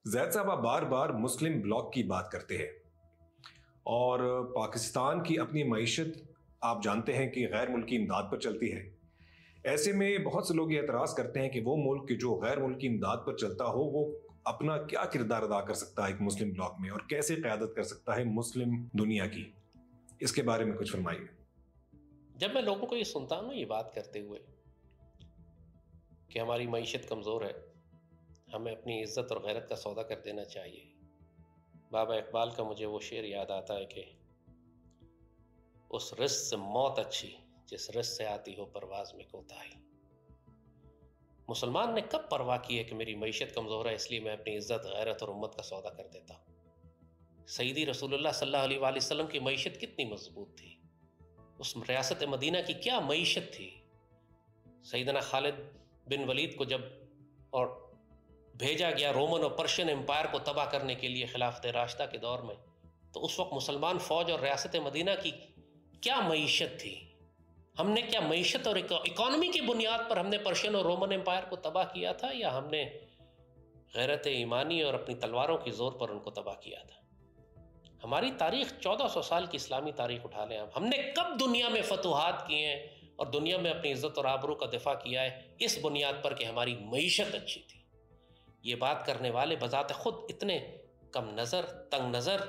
زید صاحب آپ بار بار مسلم بلاک کی بات کرتے ہیں اور پاکستان کی اپنی معیشت آپ جانتے ہیں کہ غیر ملکی امداد پر چلتی ہے۔ ایسے میں بہت سے لوگ یہ اعتراض کرتے ہیں کہ وہ ملک جو غیر ملکی امداد پر چلتا ہو وہ اپنا کیا کردار ادا کر سکتا ہے ایک مسلم بلاک میں، اور کیسے قیادت کر سکتا ہے مسلم دنیا کی، اس کے بارے میں کچھ فرمائیے۔ جب میں لوگوں کو یہ سنتا ہوں یہ بات کرتے ہوئے کہ ہماری معیشت کمزور ہے، ہمیں اپنی عزت اور غیرت کا سودا کر دینا چاہیے، بابا اقبال کا مجھے وہ شعر یاد آتا ہے کہ اس رزق سے موت اچھی جس رزق سے آتی ہو پرواز میں کوتاہی۔ مسلمان نے کب پرواہ کی ہے کہ میری معیشت کمزور ہے اس لیے میں اپنی عزت، غیرت اور امت کا سودا کر دیتا ہوں؟ سیدی رسول اللہ صلی اللہ علیہ وآلہ وسلم کی معیشت کتنی مضبوط تھی، اس ریاست مدینہ کی کیا معیشت تھی۔ سیدنا خالد بن ولید کو جب اور بھیجا گیا رومن اور پرشین امپائر کو تباہ کرنے کے لیے خلافت راشدہ کے دور میں، تو اس وقت مسلمان فوج اور ریاست مدینہ کی کیا معیشت تھی۔ ہم نے کیا معیشت اور اکانومی کی بنیاد پر ہم نے پرشین اور رومن امپائر کو تباہ کیا تھا، یا ہم نے غیرت ایمانی اور اپنی تلواروں کی زور پر ان کو تباہ کیا تھا؟ ہماری تاریخ 1400 سال کی اسلامی تاریخ اٹھا لیں، ہم نے کب دنیا میں فتوحات کیے ہیں اور دنیا میں اپنی عزت اور آبرو کا دفاع کیا ہے اس بنیاد پر کہ ہماری معیشت اچھی تھی۔ یہ بات کرنے والے بذات خود اتنے کم نظر، تنگ نظر،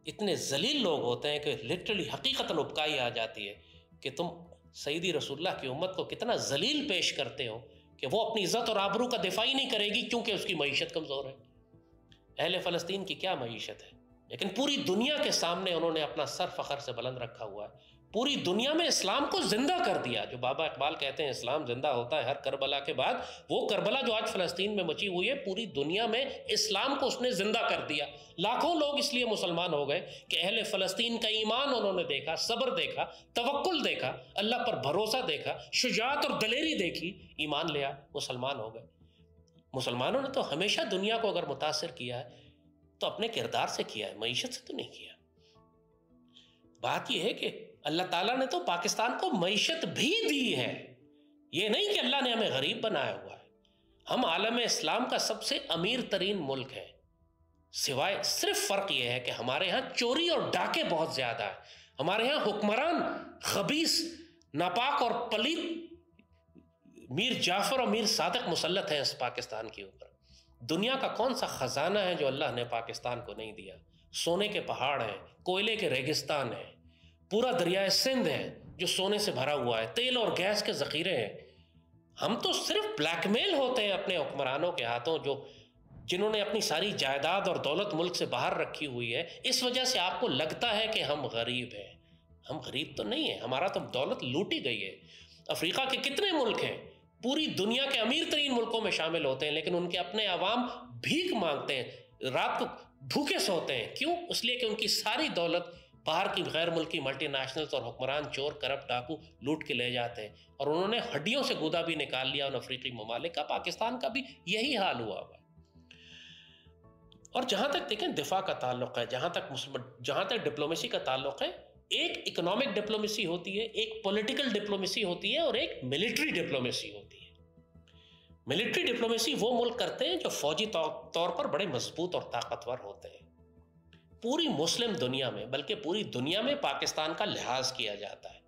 اتنے ذلیل لوگ ہوتے ہیں کہ لٹرلی حقیقتاً ابکائی آ جاتی ہے کہ تم سیدی رسول اللہ کی امت کو کتنا ذلیل پیش کرتے ہو کہ وہ اپنی عزت اور آبرو کا دفاع ہی نہیں کرے گی کیونکہ اس کی معیشت کمزور ہے۔ اہل فلسطین کی کیا معیشت ہے، لیکن پوری دنیا کے سامنے انہوں نے اپنا سر فخر سے بلند رکھا ہوا ہے، پوری دنیا میں اسلام کو زندہ کر دیا۔ جو بابا اقبال کہتے ہیں اسلام زندہ ہوتا ہے ہر کربلا کے بعد، وہ کربلا جو آج فلسطین میں مچی ہوئی ہے، پوری دنیا میں اسلام کو اس نے زندہ کر دیا۔ لاکھوں لوگ اس لیے مسلمان ہو گئے کہ اہل فلسطین کا ایمان انہوں نے دیکھا، صبر دیکھا، توکل دیکھا، اللہ پر بھروسہ دیکھا، شجاعت اور دلیری دیکھی، ایمان لیا، مسلمان ہو گئے۔ مسلمانوں نے تو ہمیشہ دنیا کو اگر متاثر کیا ہے تو اپنے کردار سے کیا ہے، معیشت سے تو نہیں کیا۔ بات یہ ہے کہ اللہ تعالیٰ نے تو پاکستان کو معیشت بھی دی ہے، یہ نہیں کہ اللہ نے ہمیں غریب بنایا ہوا ہے۔ ہم عالم اسلام کا سب سے امیر ترین ملک ہے، سوائے صرف فرق یہ ہے کہ ہمارے ہاں چوری اور ڈاکے بہت زیادہ ہیں، ہمارے ہاں حکمران خبیث، ناپاک اور پلیت میر جعفر اور میر صادق مسلط ہیں اس پاکستان کے اوپر۔ دنیا کا کون سا خزانہ ہے جو اللہ نے پاکستان کو نہیں دیا؟ سونے کے پہاڑ ہیں، کوئلے کے ریگستان ہیں، پورا دریائے سندھ ہے جو سونے سے بھرا ہوا ہے، تیل اور گیس کے ذخیرے ہیں۔ ہم تو صرف بلیک میل ہوتے ہیں اپنے حکمرانوں کے ہاتھوں، جنہوں نے اپنی ساری جائیداد اور دولت ملک سے باہر رکھی ہوئی ہے۔ اس وجہ سے آپ کو لگتا ہے کہ ہم غریب ہیں، ہم غریب تو نہیں ہیں، ہمارا تو دولت لوٹی گئی ہے۔ افریقہ کے کتنے ملک ہیں پوری دنیا کے امیر ترین ملکوں میں شامل ہوتے ہیں، لیکن ان کے اپنے عوام بھیک مانگتے ہیں، رات کو بھوکے سوتے ہیں۔ کیوں؟ اس لیے کہ ان کی ساری دولت باہر کی غیر ملکی ملٹی نیشنلز اور حکمران چور، کرپٹ ڈاکو لوٹ کے لے جاتے ہیں، اور انہوں نے ہڈیوں سے گودا بھی نکال لیا ان افریقی ممالک کا۔ پاکستان کا بھی یہی حال ہوا ہے۔ اور جہاں تک دیکھیں دفاع کا تعلق ہے، جہاں تک ڈپلومیسی کا تعلق ہے، ایک اکنامک ڈپلومیسی ہوتی ہے، ایک پولیٹیکل ڈپلومیسی ہوتی ہے، اور ایک ملٹری ڈپلومیسی ہوتی ہے۔ ملٹری ڈپلومیسی وہ ملک کرتے ہیں جو فوجی طور پر بڑے مضبوط اور طاقتور ہوتے ہیں۔ پوری مسلم دنیا میں، بلکہ پوری دنیا میں پاکستان کا لحاظ کیا جاتا ہے۔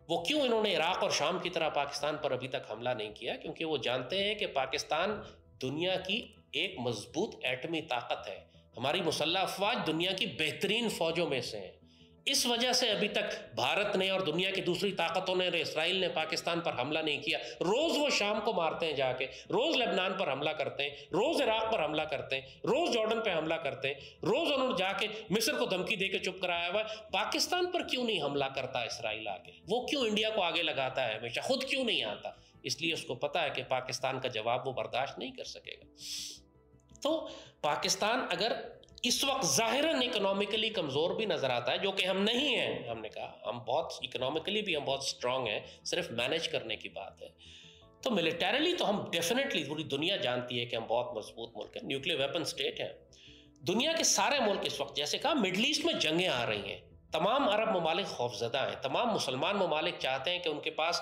وہ کیوں انہوں نے عراق اور شام کی طرح پاکستان پر ابھی تک حملہ نہیں کیا؟ کیونکہ وہ جانتے ہیں کہ پاکستان دنیا کی ایک مضبوط ایٹمی طاقت ہے، ہماری مسلح افواج دنیا کی بہترین فوجوں میں سے ہیں۔ اس وجہ سے ابھی تک بھارت نے اور دنیا کی دوسری طاقتوں نے اور اسرائیل نے پاکستان پر حملہ نہیں کیا۔ روز وہ شام کو مارتے ہیں جا کے، روز لبنان پر حملہ کرتے ہیں، روز عراق پر حملہ کرتے ہیں، روز جارڈن پہ حملہ کرتے ہیں، روز انہوں نے جا کے مصر کو دھمکی دے کے چپ کرایا ہوا ہے۔ پاکستان پر کیوں نہیں حملہ کرتا اسرائیل آگے؟ وہ کیوں انڈیا کو آگے لگاتا ہے ہمیشہ؟ خود کیوں نہیں آتا؟ اس لیے اس کو پتا ہے کہ پاکستان کا جواب وہ برداشت نہیں کر سکے گا۔ تو پاکستان اگر اس وقت ظاہراً اکنامکلی کمزور بھی نظر آتا ہے، جو کہ ہم نہیں ہیں، ہم نے کہا ہم بہت اکنامکلی بھی ہم بہت سٹرونگ ہیں، صرف مینج کرنے کی بات ہے، تو ملیٹریلی تو ہم ڈیفینیٹلی پوری دنیا جانتی ہے کہ ہم بہت مضبوط ملک ہیں، نیوکلیر ویپن سٹیٹ ہیں۔ دنیا کے سارے ملک اس وقت، جیسے کہا مڈل ایسٹ میں جنگیں آ رہی ہیں، تمام عرب ممالک خوفزدہ ہیں، تمام مسلمان ممالک چاہتے ہیں کہ ان کے پاس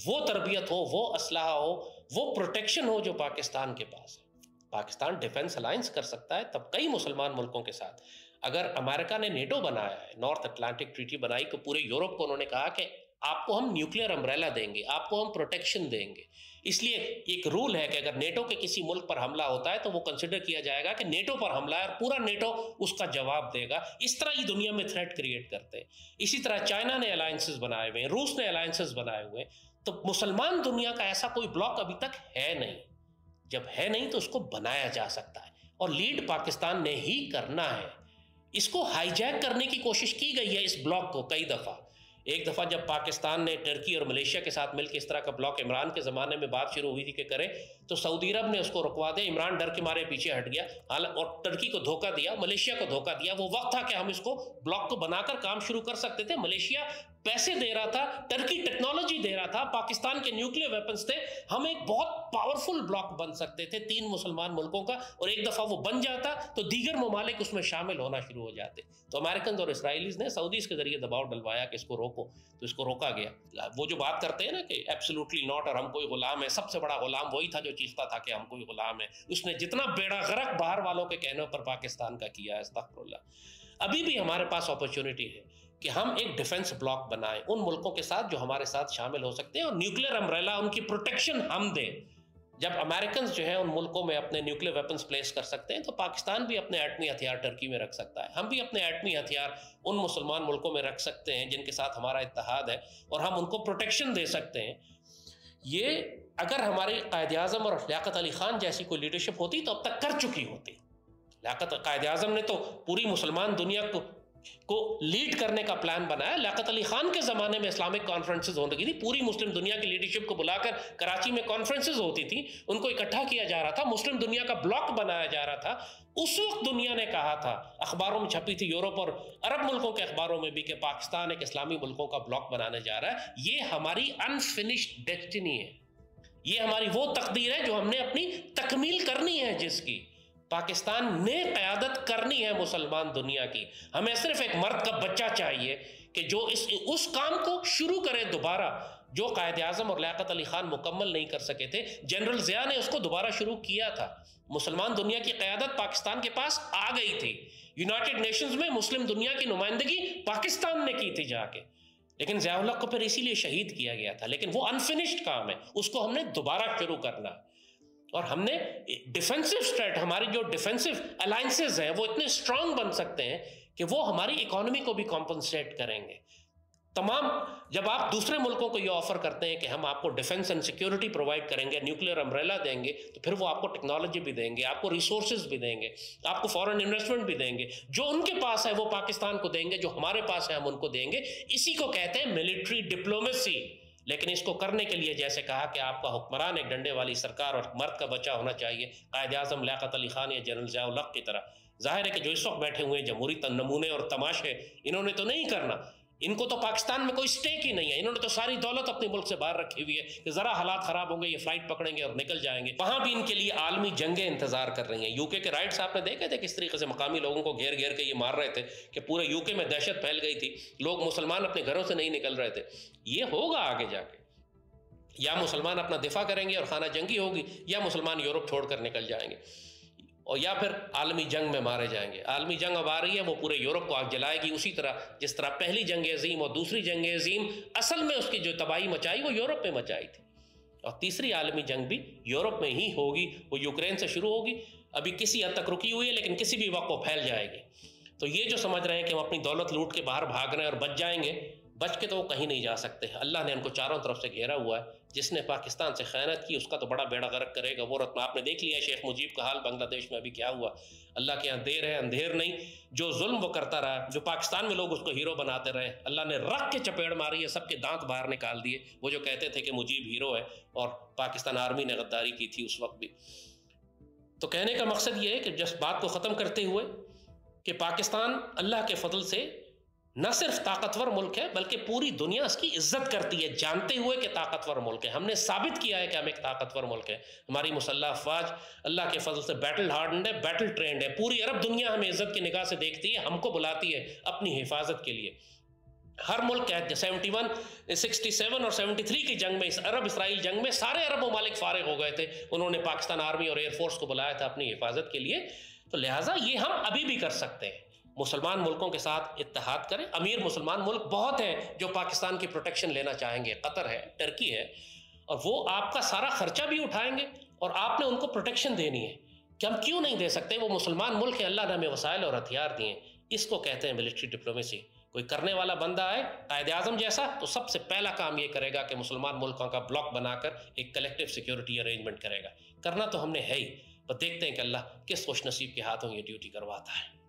وہ تربیت ہو، وہ اسلحہ ہو، وہ پروٹیکشن ہو جو پاکستان کے پاس ہے۔ پاکستان ڈیفنس الائنس کر سکتا ہے تب کئی مسلمان ملکوں کے ساتھ. اگر امریکہ نے نیٹو بنایا ہے، نارتھ اٹلانٹک ٹریٹی بنائی، کہ پورے یورپ کو انہوں نے کہا کہ آپ کو ہم نیوکلیئر امبریلا دیں گے، آپ کو ہم پروٹیکشن دیں گے. اس لیے ایک رول ہے کہ اگر نیٹو کے کسی ملک پر حملہ ہوتا ہے تو وہ کنسیڈر کیا جائے گا کہ نیٹو پر حملہ ہے اور پورا نیٹو اس کا جواب دے گا. اس طرح یہ دنیا میں تھریٹ کریٹ کرتے ہیں. اسی طرح چائنا نے الائنسز بنائے ہوئے ہیں، روس نے الائنسز بنائے ہوئے ہیں. تو مسلمان دنیا کا ایسا کوئی بلاک ابھی تک ہے نہیں. جب ہے نہیں تو اس کو بنایا جا سکتا ہے، اور لیڈ پاکستان نے ہی کرنا ہے. اس کو ہائی جیک کرنے کی کوشش کی گئی ہے اس بلاک کو کئی دفعہ. ایک دفعہ جب پاکستان نے ٹرکی اور ملیشیا کے ساتھ مل کے اس طرح کا بلاک عمران کے زمانے میں بات شروع ہوئی تھی کہ کرے، تو سعودی عرب نے اس کو رکوا دیا. عمران ڈر کے مارے پیچھے ہٹ گیا اور ٹرکی کو دھوکہ دیا، ملیشیا کو دھوکہ دیا. وہ وقت تھا کہ ہم اس کو بلاک کو بنا کر کام شروع کر سکتے تھے. ملیشیا پیسے دے رہا تھا، ٹرکی ٹیکنالوجی دے رہا تھا، پاکستان کے نیوکلیئر ویپنز تھے. ہم ایک بہت پاورفل بلاک بن سکتے تھے 3 مسلمان ملکوں کا. اور ایک دفعہ وہ بن جاتا تو دیگر ممالک اس میں شامل ہونا شروع ہو جاتے. تو امریکنز اور اسرائیلیز نے سعودیز کے ذریعے دباؤ ڈلوایا کہ اس کو روکو، تو اس کو روکا گیا. وہ جو بات کرتے ہیں نا کہ ایبسولوٹلی ناٹ اور ہم کوئی غلام ہے، سب سے بڑا غلام وہی تھا جو چیختا تھا کہ ہم کوئی غلام ہے. اس نے جتنا بیڑا غرق باہر والوں کے کہنے پر پاکستان کا کیا ہے، استغفر اللہ. ابھی بھی ہمارے پاس اپرچونٹی ہے کہ ہم ایک ڈیفنس بلاک بنائیں ان ملکوں کے ساتھ جو ہمارے ساتھ شامل ہو سکتے ہیں، اور نیوکلیئر امبریلا ان کی پروٹیکشن ہم دیں. جب امریکنز جو ہیں ان ملکوں میں اپنے نیوکلیئر ویپنز پلیس کر سکتے ہیں تو پاکستان بھی اپنے ایٹمی ہتھیار ٹرکی میں رکھ سکتا ہے. ہم بھی اپنے ایٹمی ہتھیار ان مسلمان ملکوں میں رکھ سکتے ہیں جن کے ساتھ ہمارا اتحاد ہے، اور ہم ان کو پروٹیکشن دے سکتے ہیں. یہ اگر ہماری قائد اعظم اور لیاقت علی خان جیسی کوئی لیڈرشپ ہوتی تو اب تک کر چکی ہوتی. قائد اعظم نے تو پوری مسلمان دنیا کو لیڈ کرنے کا پلان بنایا. لیاقت علی خان کے زمانے میں اسلامک کانفرنسز ہونے تھی، پوری مسلم دنیا کی لیڈرشپ کو بلا کر کراچی میں کانفرنسز ہوتی تھی، ان کو اکٹھا کیا جا رہا تھا، مسلم دنیا کا بلاک بنایا جا رہا تھا. اس وقت دنیا نے کہا تھا، اخباروں میں چھپی تھی یورپ اور عرب ملکوں کے اخباروں میں بھی، کہ پاکستان ایک اسلامی ملکوں کا بلاک بنانے جا رہا ہے. یہ ہماری انفنشڈ ڈیسٹینی ہے، یہ ہماری وہ تقدیر ہے جو ہم نے اپنی تکمیل کرنی ہے، جس کی پاکستان نے قیادت کرنی ہے مسلمان دنیا کی. ہمیں صرف ایک مرد کا بچہ چاہیے کہ جو اس کام کو شروع کرے دوبارہ جو قائد اعظم اور لیاقت علی خان مکمل نہیں کر سکے تھے. جنرل ضیاء نے اس کو دوبارہ شروع کیا تھا. مسلمان دنیا کی قیادت پاکستان کے پاس آ گئی تھی. یونائٹڈ نیشنز میں مسلم دنیا کی نمائندگی پاکستان نے کی تھی جا کے، لیکن ضیاء الحق کو پھر اسی لیے شہید کیا گیا تھا. لیکن وہ انفنشڈ کام ہے، اس کو ہم نے دوبارہ شروع کرنا ہے. اور ہم نے ڈیفنسو اسٹریٹ، ہماری جو ڈیفنسو الائنسز ہیں وہ اتنے اسٹرانگ بن سکتے ہیں کہ وہ ہماری اکانومی کو بھی کمپنسیٹ کریں گے. تمام جب آپ دوسرے ملکوں کو یہ آفر کرتے ہیں کہ ہم آپ کو ڈیفنس اینڈ سیکیورٹی پرووائڈ کریں گے، نیوکلیئر امبریلا دیں گے، تو پھر وہ آپ کو ٹیکنالوجی بھی دیں گے، آپ کو ریسورسز بھی دیں گے، آپ کو فورن انویسٹمنٹ بھی دیں گے. جو ان کے پاس ہے وہ پاکستان کو دیں گے، جو ہمارے پاس ہے ہم ان کو دیں گے. اسی کو کہتے ہیں ملٹری ڈپلومیسی. لیکن اس کو کرنے کے لیے جیسے کہا کہ آپ کا حکمران ایک ڈنڈے والی سرکار اور مرد کا بچہ ہونا چاہیے، قائد اعظم لیاقت علی خان یا جنرل ضیاء الحق کی طرح. ظاہر ہے کہ جو اس وقت بیٹھے ہوئے ہیں جمہوری نمونے اور تماشے، انہوں نے تو نہیں کرنا. ان کو تو پاکستان میں کوئی سٹیک ہی نہیں ہے. انہوں نے تو ساری دولت اپنے ملک سے باہر رکھی ہوئی ہے کہ ذرا حالات خراب ہوں گے یہ فلائٹ پکڑیں گے اور نکل جائیں گے. وہاں بھی ان کے لیے عالمی جنگیں انتظار کر رہی ہیں. یو کے رائٹس آپ نے دیکھے تھے کس طریقے سے مقامی لوگوں کو گھیر گھیر کے یہ مار رہے تھے کہ پورے یو کے میں دہشت پھیل گئی تھی، لوگ مسلمان اپنے گھروں سے نہیں نکل رہے تھے. یہ ہوگا آگے جا کے، یا مسلمان اپنا دفاع کریں گے اور خانہ جنگی ہوگی، یا مسلمان یورپ چھوڑ کر نکل جائیں گے، اور یا پھر عالمی جنگ میں مارے جائیں گے. عالمی جنگ اب آ رہی ہے، وہ پورے یورپ کو آگ جلائے گی. اسی طرح جس طرح پہلی جنگ عظیم اور دوسری جنگ عظیم اصل میں اس کی جو تباہی مچائی وہ یورپ میں مچائی تھی، اور تیسری عالمی جنگ بھی یورپ میں ہی ہوگی. وہ یوکرین سے شروع ہوگی، ابھی کسی حد تک رکی ہوئی ہے لیکن کسی بھی وقت وہ پھیل جائے گی. تو یہ جو سمجھ رہے ہیں کہ ہم اپنی دولت لوٹ کے باہر بھاگ رہے ہیں اور بچ جائیں گے، بچ کے تو وہ کہیں نہیں جا سکتے. اللہ نے ان کو چاروں طرف سے گھیرا ہوا ہے. جس نے پاکستان سے خیانت کی اس کا تو بڑا بیڑا غرق کرے گا. وہ رتن آپ نے دیکھ لیا ہے شیخ مجیب کا حال بنگلہ دیش میں ابھی کیا ہوا. اللہ کے یہاں دیر ہے اندھیر نہیں. جو ظلم وہ کرتا رہا، جو پاکستان میں لوگ اس کو ہیرو بناتے رہے، اللہ نے رکھ کے چپیڑ ماری ہے، سب کے دانت باہر نکال دیے. وہ جو کہتے تھے کہ مجیب ہیرو ہے، اور پاکستان آرمی نے غداری کی تھی اس وقت بھی. تو کہنے کا مقصد یہ ہے کہ جس بات کو ختم کرتے ہوئے کہ پاکستان اللہ کے فضل سے نہ صرف طاقتور ملک ہے بلکہ پوری دنیا اس کی عزت کرتی ہے، جانتے ہوئے کہ طاقتور ملک ہے. ہم نے ثابت کیا ہے کہ ہم ایک طاقتور ملک ہے. ہماری مسلح افواج اللہ کے فضل سے بیٹل ہارڈنڈ ہے، بیٹل ٹرینڈ ہے. پوری عرب دنیا ہمیں عزت کی نگاہ سے دیکھتی ہے، ہم کو بلاتی ہے اپنی حفاظت کے لیے. ہر ملک 71 67 اور 73 کی جنگ میں، اس عرب اسرائیل جنگ میں سارے عرب ممالک فارغ ہو گئے تھے، انہوں نے پاکستان آرمی اور ایئر فورس کو بلایا تھا اپنی حفاظت کے لیے. تو لہٰذا یہ ہم ابھی بھی کر سکتے ہیں. مسلمان ملکوں کے ساتھ اتحاد کریں. امیر مسلمان ملک بہت ہیں جو پاکستان کی پروٹیکشن لینا چاہیں گے، قطر ہے، ٹرکی ہے، اور وہ آپ کا سارا خرچہ بھی اٹھائیں گے اور آپ نے ان کو پروٹیکشن دینی ہے. کہ ہم کیوں نہیں دے سکتے؟ وہ مسلمان ملک ہیں، اللہ نے ہمیں وسائل اور ہتھیار دیے. اس کو کہتے ہیں ملٹری ڈپلومیسی. کوئی کرنے والا بندہ ہے قائد اعظم جیسا، تو سب سے پہلا کام یہ کرے گا کہ مسلمان ملکوں کا بلاک بنا کر ایک کلیکٹیو سیکیورٹی ارینجمنٹ کرے گا. کرنا تو ہم نے ہے ہی، پر دیکھتے ہیں کہ اللہ کس خوش نصیب کے ہاتھوں یہ ڈیوٹی کرواتا ہے.